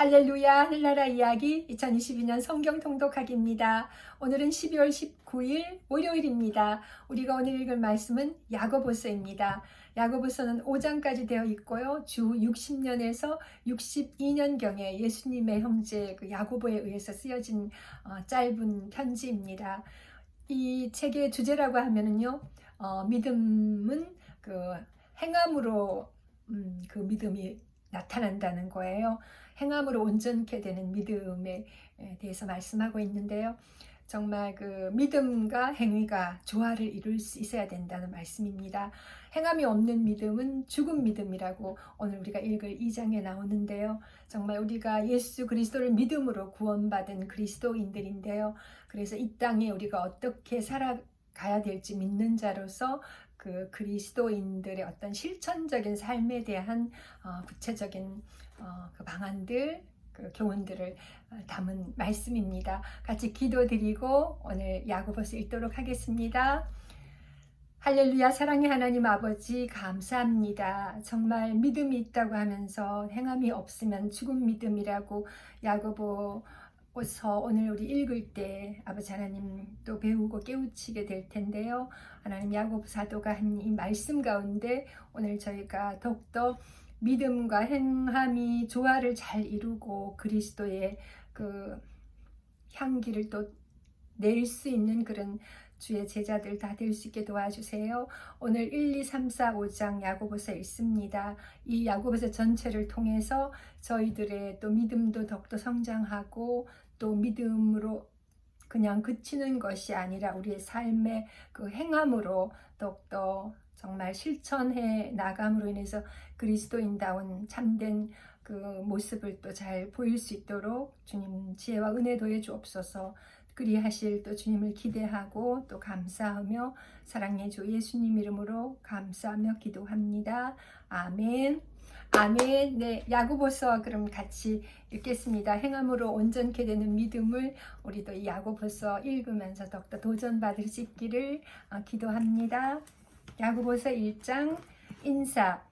할렐루야 하늘나라 이야기 2022년 성경 통독하기입니다. 오늘은 12월 19일 월요일입니다. 우리가 오늘 읽을 말씀은 야고보서입니다. 야고보서는 5장까지 되어 있고요. 주 60년에서 62년경에 예수님의 형제 야고보에 의해서 쓰여진 짧은 편지입니다. 이 책의 주제라고 하면은요, 믿음은 행함으로 그 믿음이 나타난다는 거예요. 행함으로 온전케 되는 믿음에 대해서 말씀하고 있는데요. 정말 그 믿음과 행위가 조화를 이룰 수 있어야 된다는 말씀입니다. 행함이 없는 믿음은 죽은 믿음이라고 오늘 우리가 읽을 2장에 나오는데요. 정말 우리가 예수 그리스도를 믿음으로 구원받은 그리스도인들인데요. 그래서 이 땅에 우리가 어떻게 살아가야 될지 믿는 자로서 그 그리스도인들의 어떤 실천적인 삶에 대한 구체적인 그 방안들, 그 교훈들을 담은 말씀입니다. 같이 기도드리고 오늘 야고보서 읽도록 하겠습니다. 할렐루야. 사랑의 하나님 아버지 감사합니다. 정말 믿음이 있다고 하면서 행함이 없으면 죽은 믿음이라고 야고보서 오늘 우리 읽을 때 아버지 하나님 또 배우고 깨우치게 될 텐데요. 하나님 야고보 사도가 한 이 말씀 가운데 오늘 저희가 더욱더 믿음과 행함이 조화를 잘 이루고 그리스도의 그 향기를 또 낼 수 있는 그런 주의 제자들 다 될 수 있게 도와주세요. 오늘 1, 2, 3, 4, 5장 야고보서 읽습니다. 이 야고보서 전체를 통해서 저희들의 또 믿음도 더욱더 성장하고 또 믿음으로 그냥 그치는 것이 아니라 우리의 삶의 그 행함으로 더욱더 정말 실천해 나감으로 인해서 그리스도인다운 참된 그 모습을 또 잘 보일 수 있도록 주님 지혜와 은혜 도해 주옵소서. 그리하실 또 주님을 기대하고 또 감사하며 사랑의 주 예수님 이름으로 감사하며 기도합니다. 아멘. 아멘. 네, 야고보서 그럼 같이 읽겠습니다. 행함으로 온전케 되는 믿음을 우리도 이 야고보서 읽으면서 더욱더 도전받을 수 있기를 기도합니다. 야고보서 1장 인사.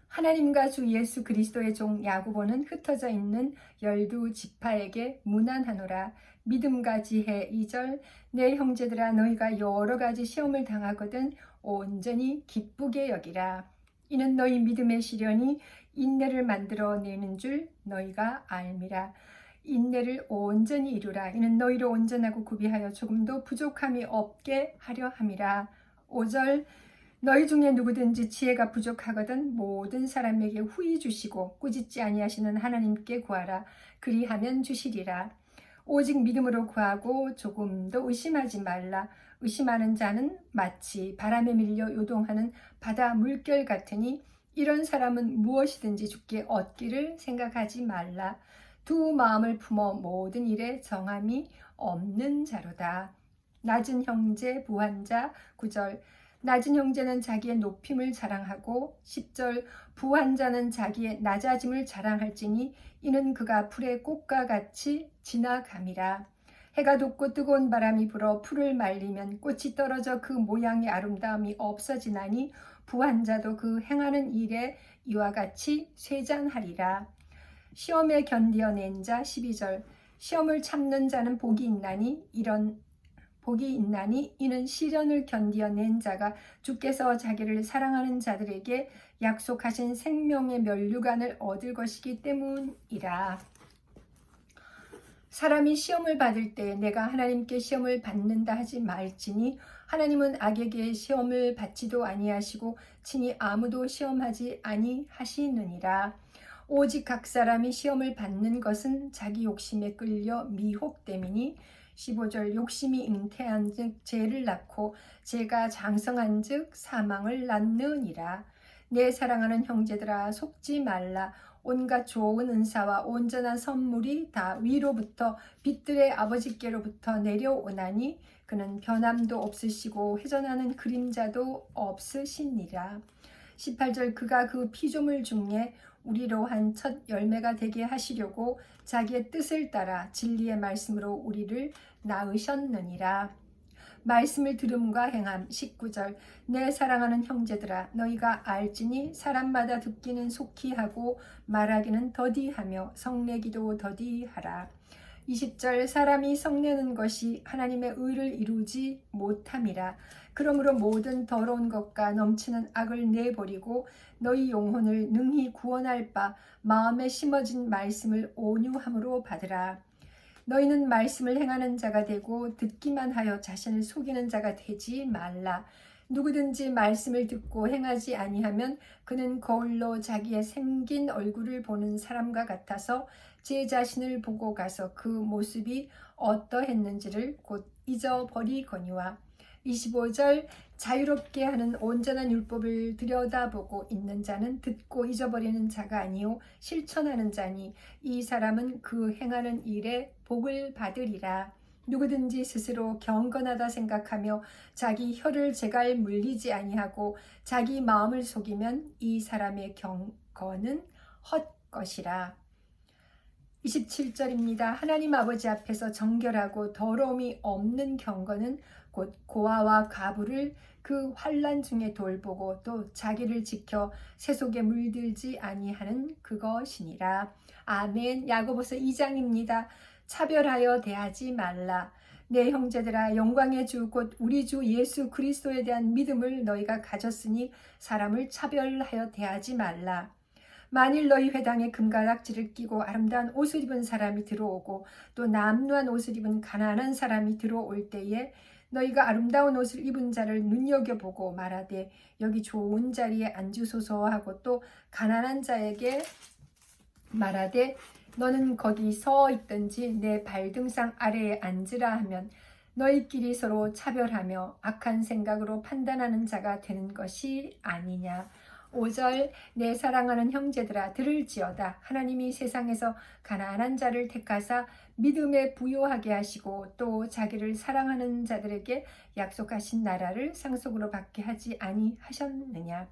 하나님과 주 예수 그리스도의 종 야고보는 흩어져 있는 12지파에게 문안하노라. 믿음과 지혜. 2절. 내 형제들아, 너희가 여러 가지 시험을 당하거든 온전히 기쁘게 여기라. 이는 너희 믿음의 시련이 인내를 만들어 내는 줄 너희가 알미라. 인내를 온전히 이루라. 이는 너희를 온전하고 구비하여 조금도 부족함이 없게 하려 함이라. 5절. 너희 중에 누구든지 지혜가 부족하거든 모든 사람에게 후히 주시고 꾸짖지 아니하시는 하나님께 구하라. 그리하면 주시리라. 오직 믿음으로 구하고 조금도 의심하지 말라. 의심하는 자는 마치 바람에 밀려 요동하는 바다 물결 같으니 이런 사람은 무엇이든지 주께 얻기를 생각하지 말라. 두 마음을 품어 모든 일에 정함이 없는 자로다. 낮은 형제 부한 자. 9절. 낮은 형제는 자기의 높임을 자랑하고 10절. 부한 자는 자기의 낮아짐을 자랑할지니 이는 그가 풀의 꽃과 같이 지나감이라. 해가 돋고 뜨거운 바람이 불어 풀을 말리면 꽃이 떨어져 그 모양의 아름다움이 없어지나니 부한 자도 그 행하는 일에 이와 같이 쇠잔하리라. 시험에 견디어낸 자. 12절. 시험을 참는 자는 복이 있나니 이는 시련을 견디어낸 자가 주께서 자기를 사랑하는 자들에게 약속하신 생명의 면류관을 얻을 것이기 때문이라. 사람이 시험을 받을 때 내가 하나님께 시험을 받는다 하지 말지니 하나님은 악에게 시험을 받지도 아니하시고 친히 아무도 시험하지 아니하시느니라. 오직 각 사람이 시험을 받는 것은 자기 욕심에 끌려 미혹됨이니 15절. 욕심이 잉태한 즉 죄를 낳고 죄가 장성한 즉 사망을 낳느니라. 내 사랑하는 형제들아, 속지 말라. 온갖 좋은 은사와 온전한 선물이 다 위로부터 빛들의 아버지께로부터 내려오나니 그는 변함도 없으시고 회전하는 그림자도 없으시니라. 18절. 그가 그 피조물 중에 우리로 한 첫 열매가 되게 하시려고 자기의 뜻을 따라 진리의 말씀으로 우리를 낳으셨느니라. 말씀을 들음과 행함. 19절 내 사랑하는 형제들아 너희가 알지니 사람마다 듣기는 속히 하고 말하기는 더디하며 성내기도 더디하라. 20절 사람이 성내는 것이 하나님의 의를 이루지 못함이라. 그러므로 모든 더러운 것과 넘치는 악을 내버리고 너희 영혼을 능히 구원할 바 마음에 심어진 말씀을 온유함으로 받으라. 너희는 말씀을 행하는 자가 되고 듣기만 하여 자신을 속이는 자가 되지 말라. 누구든지 말씀을 듣고 행하지 아니하면 그는 거울로 자기의 생긴 얼굴을 보는 사람과 같아서 제 자신을 보고 가서 그 모습이 어떠했는지를 곧 잊어버리거니와. 25절 자유롭게 하는 온전한 율법을 들여다보고 있는 자는 듣고 잊어버리는 자가 아니요 실천하는 자니 이 사람은 그 행하는 일에 복을 받으리라. 누구든지 스스로 경건하다 생각하며 자기 혀를 제갈 물리지 아니하고 자기 마음을 속이면 이 사람의 경건은 헛것이라. 27절입니다. 하나님 아버지 앞에서 정결하고 더러움이 없는 경건은 곧 고아와 과부를 그 환난 중에 돌보고 또 자기를 지켜 세속에 물들지 아니하는 그것이니라. 아멘. 야고보서 2장입니다. 차별하여 대하지 말라. 내 형제들아 영광의 주 곧 우리 주 예수 그리스도에 대한 믿음을 너희가 가졌으니 사람을 차별하여 대하지 말라. 만일 너희 회당에 금가락지를 끼고 아름다운 옷을 입은 사람이 들어오고 또 남루한 옷을 입은 가난한 사람이 들어올 때에 너희가 아름다운 옷을 입은 자를 눈여겨보고 말하되 여기 좋은 자리에 앉으소서 하고 또 가난한 자에게 말하되 너는 거기 서 있든지 내 발등상 아래에 앉으라 하면 너희끼리 서로 차별하며 악한 생각으로 판단하는 자가 되는 것이 아니냐. 5절 내 사랑하는 형제들아 들을지어다. 하나님이 세상에서 가난한 자를 택하사 믿음에 부요하게 하시고 또 자기를 사랑하는 자들에게 약속하신 나라를 상속으로 받게 하지 아니하셨느냐.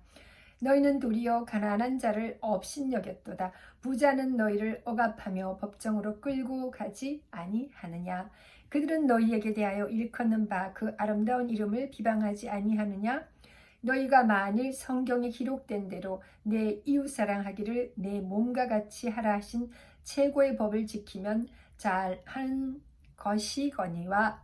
너희는 도리어 가난한 자를 업신여겼도다. 부자는 너희를 억압하며 법정으로 끌고 가지 아니하느냐. 그들은 너희에게 대하여 일컫는 바 그 아름다운 이름을 비방하지 아니하느냐. 너희가 만일 성경에 기록된 대로 내 이웃 사랑하기를 내 몸과 같이 하라 하신 최고의 법을 지키면 잘한 것이거니와.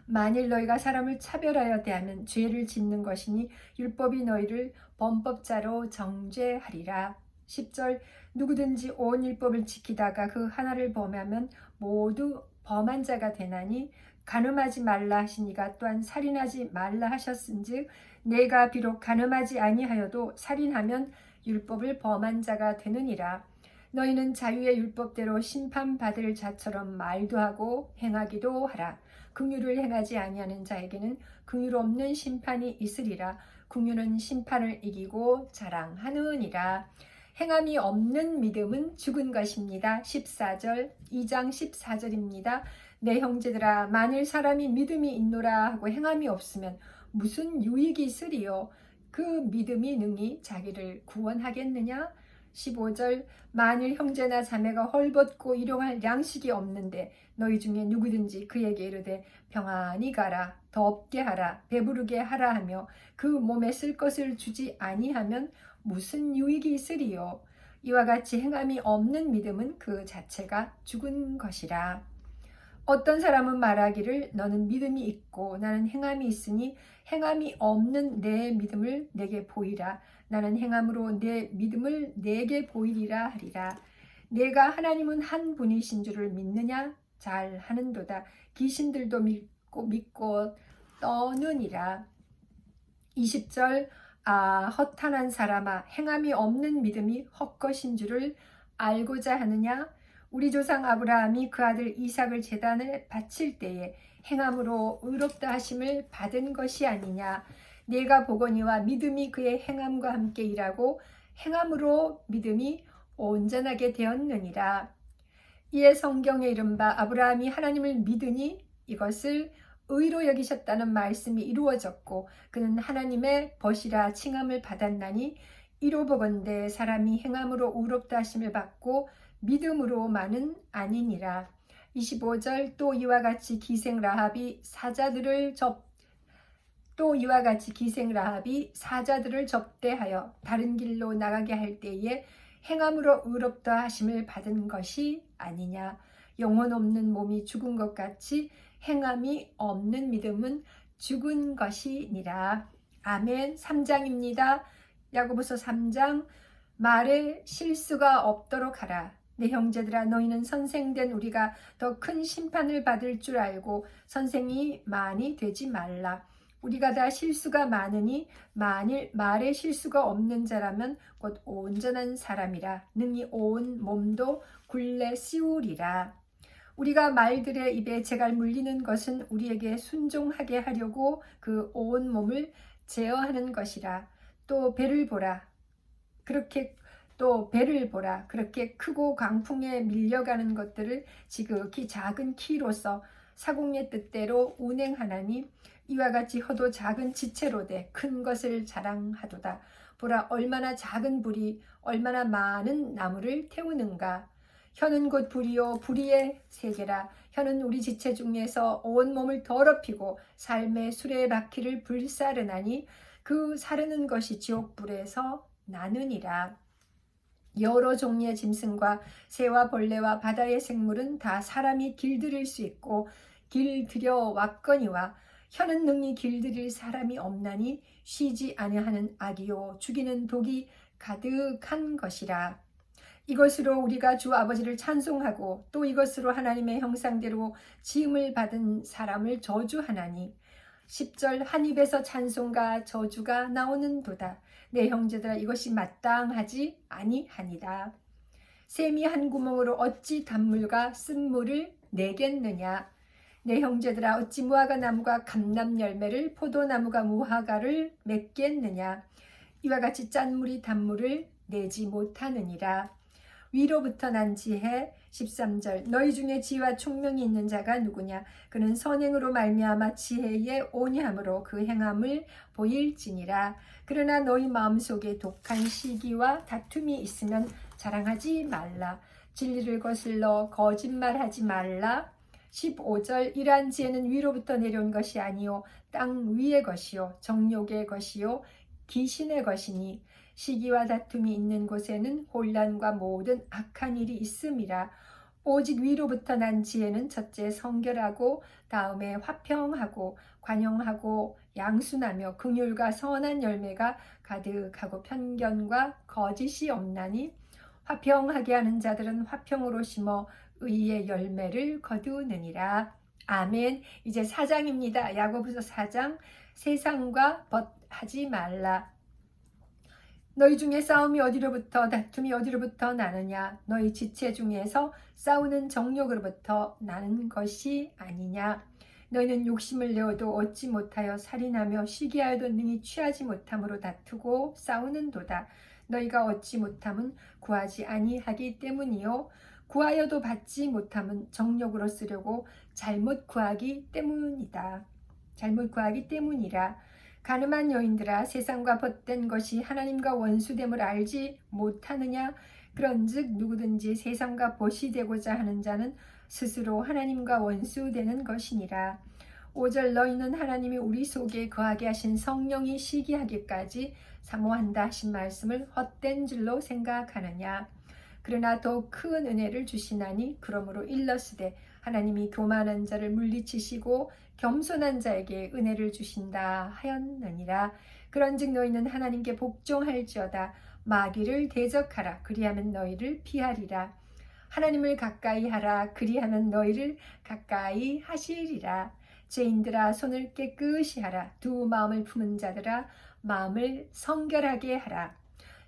만일 너희가 사람을 차별하여 대하면 죄를 짓는 것이니 율법이 너희를 범법자로 정죄하리라. 10절 누구든지 온 율법을 지키다가 그 하나를 범하면 모두 범한 자가 되나니 간음하지 말라 하시니가 또한 살인하지 말라 하셨은즉 내가 비록 간음하지 아니하여도 살인하면 율법을 범한 자가 되느니라. 너희는 자유의 율법대로 심판받을 자처럼 말도 하고 행하기도 하라. 긍휼을 행하지 아니하는 자에게는 긍휼 없는 심판이 있으리라. 긍휼은 심판을 이기고 자랑하느니라. 행함이 없는 믿음은 죽은 것입니다. 14절 2장 14절입니다. 내 형제들아 만일 사람이 믿음이 있노라 하고 행함이 없으면 무슨 유익이 있으리요. 그 믿음이 능히 자기를 구원하겠느냐. 15절 만일 형제나 자매가 헐벗고 일용할 양식이 없는데 너희 중에 누구든지 그에게 이르되 평안히 가라 덥게 하라 배부르게 하라 하며 그 몸에 쓸 것을 주지 아니하면 무슨 유익이 있으리요. 이와 같이 행함이 없는 믿음은 그 자체가 죽은 것이라. 어떤 사람은 말하기를 너는 믿음이 있고 나는 행함이 있으니 행함이 없는 내 믿음을 내게 보이라. 나는 행함으로 내 믿음을 내게 보이리라 하리라. 내가 하나님은 한 분이신 줄을 믿느냐? 잘 하는도다. 귀신들도 믿고 떠느니라. 20절 허탄한 사람아 행함이 없는 믿음이 헛것인 줄을 알고자 하느냐? 우리 조상 아브라함이 그 아들 이삭을 제단에 바칠 때에 행함으로 의롭다 하심을 받은 것이 아니냐. 내가 보거니와 믿음이 그의 행함과 함께 일하고 행함으로 믿음이 온전하게 되었느니라. 이에 성경에 이른바 아브라함이 하나님을 믿으니 이것을 의로 여기셨다는 말씀이 이루어졌고 그는 하나님의 벗이라 칭함을 받았나니 이로 보건대 사람이 행함으로 의롭다 하심을 받고 믿음으로만은 아니니라. 25절 또 이와 같이 기생 라합이 사자들을 접대하여 다른 길로 나가게 할 때에 행함으로 의롭다 하심을 받은 것이 아니냐. 영혼 없는 몸이 죽은 것 같이 행함이 없는 믿음은 죽은 것이니라. 아멘. 3장입니다. 야고보서 3장. 말에 실수가 없도록 하라. 내 형제들아, 너희는 선생된 우리가 더 큰 심판을 받을 줄 알고 선생이 많이 되지 말라. 우리가 다 실수가 많으니 만일 말에 실수가 없는 자라면 곧 온전한 사람이라. 능히 온 몸도 굴레 씌우리라. 우리가 말들의 입에 재갈 물리는 것은 우리에게 순종하게 하려고 그 온 몸을 제어하는 것이라. 또 배를 보라. 그렇게 크고 강풍에 밀려가는 것들을 지극히 작은 키로서 사공의 뜻대로 운행하나니 이와 같이 허도 작은 지체로되 큰 것을 자랑하도다. 보라, 얼마나 작은 불이 얼마나 많은 나무를 태우는가. 혀는 곧 불이요 불의의 세계라. 혀는 우리 지체 중에서 온 몸을 더럽히고 삶의 수레바퀴를 불사르나니 그 사르는 것이 지옥불에서 나느니라. 여러 종류의 짐승과 새와 벌레와 바다의 생물은 다 사람이 길들일 수 있고 길들여 왔거니와 혀는 능히 길들일 사람이 없나니 쉬지 아니하는 악이요 죽이는 독이 가득한 것이라. 이것으로 우리가 주 아버지를 찬송하고 또 이것으로 하나님의 형상대로 지음을 받은 사람을 저주하나니 10절 한 입에서 찬송과 저주가 나오는도다. 내 형제들아, 이것이 마땅하지 아니하니라. 샘이 한 구멍으로 어찌 단물과 쓴물을 내겠느냐. 내 형제들아, 어찌 무화과 나무가 감람 열매를 포도나무가 무화과를 맺겠느냐. 이와 같이 짠물이 단물을 내지 못하느니라. 위로부터 난 지혜. 13절 너희 중에 지혜와 총명이 있는 자가 누구냐. 그는 선행으로 말미암아 지혜의 온유함으로 그 행함을 보일지니라. 그러나 너희 마음속에 독한 시기와 다툼이 있으면 자랑하지 말라. 진리를 거슬러 거짓말하지 말라. 15절 이러한 지혜는 위로부터 내려온 것이 아니요 땅 위의 것이요 정욕의 것이요 귀신의 것이니 시기와 다툼이 있는 곳에는 혼란과 모든 악한 일이 있음이라. 오직 위로부터 난 지혜는 첫째 성결하고 다음에 화평하고 관용하고 양순하며 긍휼과 선한 열매가 가득하고 편견과 거짓이 없나니 화평하게 하는 자들은 화평으로 심어 의의 열매를 거두느니라. 아멘. 이제 4장입니다. 야고보서 4장. 세상과 벗하지 말라. 너희 중에 싸움이 어디로부터 다툼이 어디로부터 나느냐. 너희 지체 중에서 싸우는 정욕으로부터 나는 것이 아니냐. 너희는 욕심을 내어도 얻지 못하여 살인하며 시기하여도 능히 취하지 못함으로 다투고 싸우는도다. 너희가 얻지 못함은 구하지 아니하기 때문이요 구하여도 받지 못함은 정욕으로 쓰려고 잘못 구하기 때문이라. 가늠한 여인들아, 세상과 벗된 것이 하나님과 원수됨을 알지 못하느냐. 그런즉 누구든지 세상과 벗이 되고자 하는 자는 스스로 하나님과 원수되는 것이니라. 5절 너희는 하나님이 우리 속에 거하게 하신 성령이 시기하기까지 사모한다 하신 말씀을 헛된 줄로 생각하느냐. 그러나 더 큰 은혜를 주시나니 그러므로 일러스되 하나님이 교만한 자를 물리치시고 겸손한 자에게 은혜를 주신다 하였느니라. 그런즉 너희는 하나님께 복종할지어다. 마귀를 대적하라. 그리하면 너희를 피하리라. 하나님을 가까이 하라. 그리하면 너희를 가까이 하시리라. 죄인들아, 손을 깨끗이 하라. 두 마음을 품은 자들아, 마음을 성결하게 하라.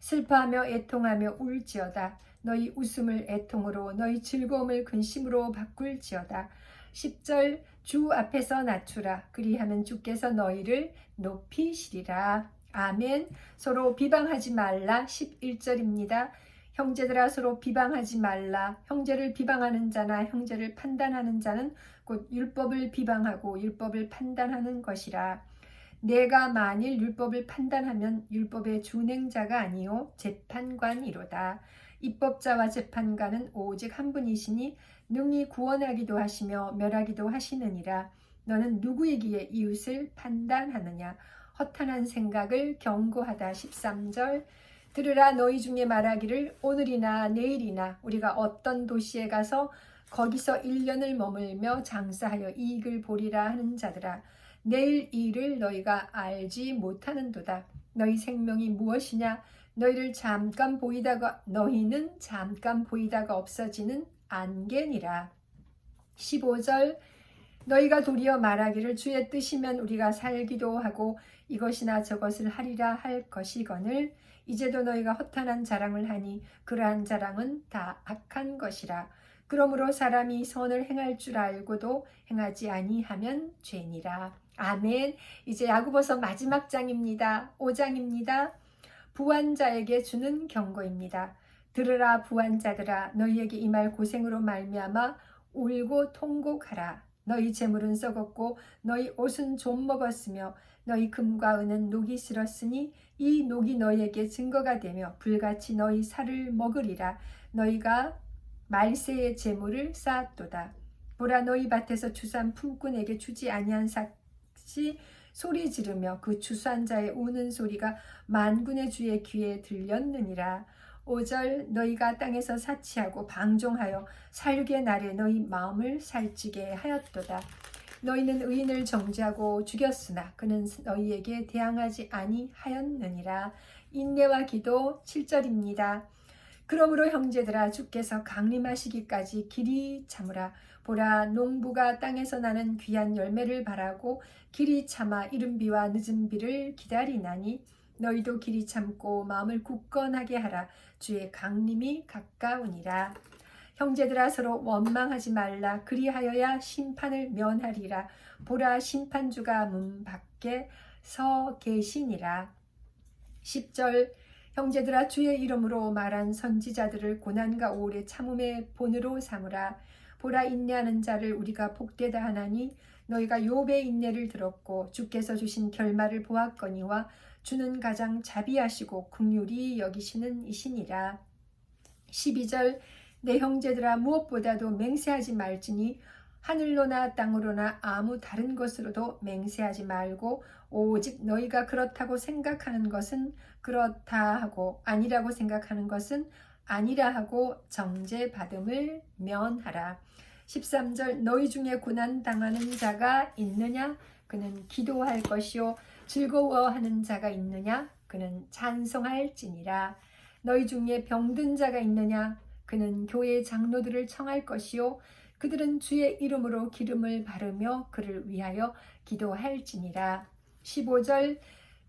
슬퍼하며 애통하며 울지어다. 너희 웃음을 애통으로 너희 즐거움을 근심으로 바꿀지어다. 10절 주 앞에서 낮추라. 그리하면 주께서 너희를 높이시리라. 아멘. 서로 비방하지 말라. 11절입니다. 형제들아, 서로 비방하지 말라. 형제를 비방하는 자나 형제를 판단하는 자는 곧 율법을 비방하고 율법을 판단하는 것이라. 내가 만일 율법을 판단하면 율법의 준행자가 아니요 재판관이로다. 입법자와 재판관은 오직 한 분이시니 능히 구원하기도 하시며 멸하기도 하시느니라. 너는 누구이기에 이웃을 판단하느냐. 허탄한 생각을 경고하다. 13절. 들으라. 너희 중에 말하기를 오늘이나 내일이나 우리가 어떤 도시에 가서 거기서 1년을 머물며 장사하여 이익을 보리라 하는 자들아. 내일 일을 너희가 알지 못하는도다. 너희 생명이 무엇이냐. 너희는 잠깐 보이다가 없어지는 안개니라. 15절. 너희가 도리어 말하기를 주의 뜻이면 우리가 살기도 하고 이것이나 저것을 하리라 할 것이거늘 이제도 너희가 허탄한 자랑을 하니 그러한 자랑은 다 악한 것이라. 그러므로 사람이 선을 행할 줄 알고도 행하지 아니하면 죄니라. 아멘. 이제 야고보서 마지막 장입니다. 5장입니다. 부한자에게 주는 경고입니다. 들으라. 부한자들아. 너희에게 이 말 고생으로 말미암아 울고 통곡하라. 너희 재물은 썩었고 너희 옷은 좀 먹었으며 너희 금과 은은 녹이 슬었으니 이 녹이 너희에게 증거가 되며 불같이 너희 살을 먹으리라. 너희가 말세의 재물을 쌓았도다. 보라. 너희 밭에서 주산 품꾼에게 주지 아니한 삭시 소리 지르며 그 주수한 자의 우는 소리가 만군의 주의 귀에 들렸느니라. 5절. 너희가 땅에서 사치하고 방종하여 살육의 날에 너희 마음을 살찌게 하였도다. 너희는 의인을 정죄하고 죽였으나 그는 너희에게 대항하지 아니하였느니라. 인내와 기도. 7절입니다. 그러므로 형제들아 주께서 강림하시기까지 길이 참으라. 보라. 농부가 땅에서 나는 귀한 열매를 바라고 길이 참아 이른 비와 늦은 비를 기다리나니 너희도 길이 참고 마음을 굳건하게 하라. 주의 강림이 가까우니라. 형제들아 서로 원망하지 말라. 그리하여야 심판을 면하리라. 보라. 심판주가 문 밖에 서 계시니라. 10절. 형제들아 주의 이름으로 말한 선지자들을 고난과 오래 참음의 본으로 삼으라. 보라. 인내하는 자를 우리가 복되다 하나니 너희가 욥의 인내를 들었고 주께서 주신 결말을 보았거니와 주는 가장 자비하시고 긍휼히 여기시는 이시니라. 12절. 내 형제들아 무엇보다도 맹세하지 말지니 하늘로나 땅으로나 아무 다른 것으로도 맹세하지 말고 오직 너희가 그렇다고 생각하는 것은 그렇다 하고 아니라고 생각하는 것은 아니라 하고 정죄받음을 면하라. 13절. 너희 중에 고난 당하는 자가 있느냐. 그는 기도할 것이요 즐거워하는 자가 있느냐. 그는 찬송할지니라. 너희 중에 병든 자가 있느냐. 그는 교회 장로들을 청할 것이요 그들은 주의 이름으로 기름을 바르며 그를 위하여 기도할지니라. 15절.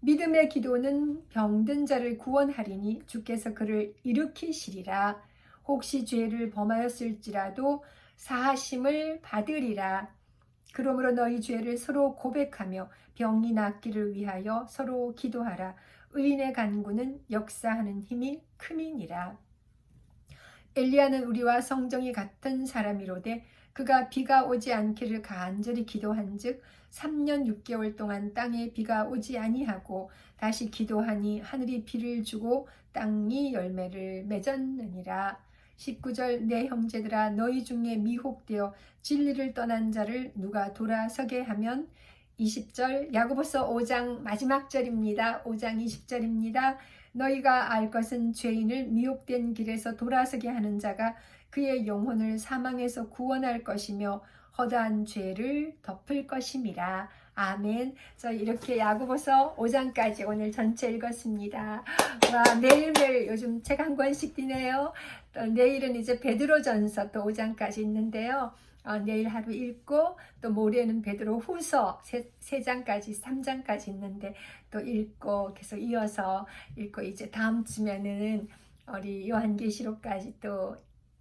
믿음의 기도는 병든 자를 구원하리니 주께서 그를 일으키시리라. 혹시 죄를 범하였을지라도 사하심을 받으리라. 그러므로 너희 죄를 서로 고백하며 병이 낫기를 위하여 서로 기도하라. 의인의 간구는 역사하는 힘이 큼이니라. 엘리야는 우리와 성정이 같은 사람이로되 그가 비가 오지 않기를 간절히 기도한즉 3년 6개월 동안 땅에 비가 오지 아니하고 다시 기도하니 하늘이 비를 주고 땅이 열매를 맺었느니라. 19절. 내 형제들아 너희 중에 미혹되어 진리를 떠난 자를 누가 돌아서게 하면 20절. 야고보서 5장 마지막 절입니다. 5장 20절입니다. 너희가 알 것은 죄인을 미혹된 길에서 돌아서게 하는 자가 그의 영혼을 사망에서 구원할 것이며 허다한 죄를 덮을 것임이라. 아멘. 저 이렇게 야고보서 5장까지 오늘 전체 읽었습니다. 와, 매일매일 요즘 책 한 권씩 띄네요. 또 내일은 이제 베드로전서 또 5장까지 있는데요. 내일 하루 읽고 또 모레는 베드로 후서 3장까지 3장까지 있는데 또 읽고 계속 이어서 읽고 이제 다음 주면은 우리 요한계시록까지 또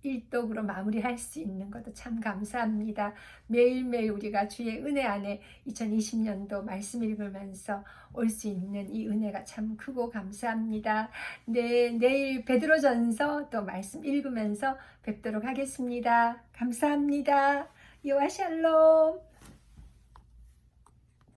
1독으로 마무리할 수 있는 것도 참 감사합니다. 매일매일 우리가 주의 은혜 안에 2020년도 말씀 읽으면서 올 수 있는 이 은혜가 참 크고 감사합니다. 네, 내일 베드로전서 또 말씀 읽으면서 뵙도록 하겠습니다. 감사합니다. 요하 샬롬.